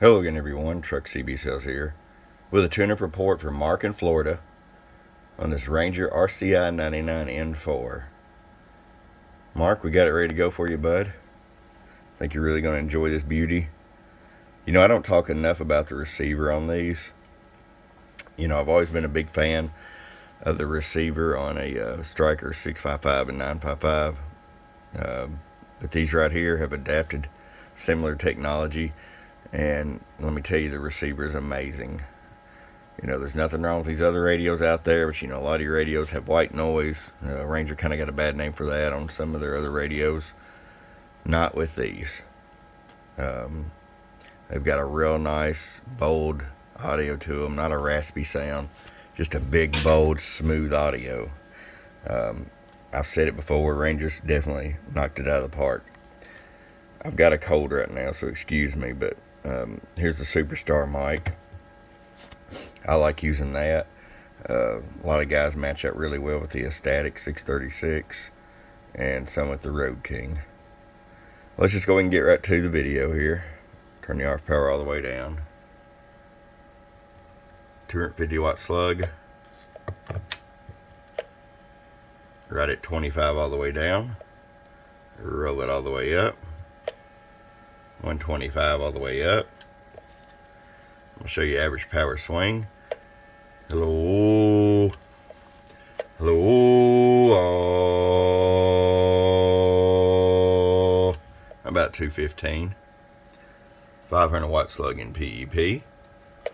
Hello again everyone, Truck CB Sales here with a tune-up report for Marc in Florida on this Ranger RCI 99N4. Marc, we got it ready to go for you, bud. I think you're really going to enjoy this beauty. You know, I don't talk enough about the receiver on these. You know, I've always been a big fan of the receiver on a Striker 655 and 955. But these right here have adapted similar technology. And let me tell you, the receiver is amazing. You know, there's nothing wrong with these other radios out there, but you know, a lot of your radios have white noise. Ranger kind of got a bad name for that on some of their other radios. Not with these. They've got a real nice, bold audio to them, not a raspy sound. Just a big, bold, smooth audio. I've said it before, Ranger's definitely knocked it out of the park. I've got a cold right now, so excuse me, but here's the Superstar mic. I like using that. A lot of guys match up really well with the Static 636 and some with the Road King. Let's just go ahead and get right to the video here. Turn the RF power all the way down. 250 watt slug. Right at 25 all the way down. Roll it all the way up. 125 all the way up. I'll show you average power swing. Hello. Hello. About 215. 500 watt slug in PEP.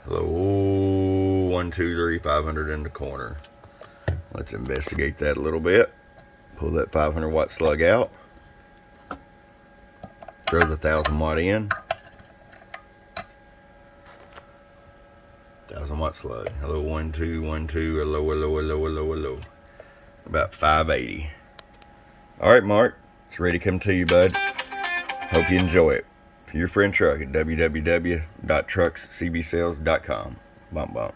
Hello. 1, 2, 3, 500 in the corner. Let's investigate that a little bit. Pull that 500 watt slug out. Throw the 1000 watt in. 1000 watt slug. Hello, 1, 2, 1, 2. Hello. About 580. All right, Marc. It's ready to come to you, bud. Hope you enjoy it. For your friend Truck at www.truckscbsales.com. Bump.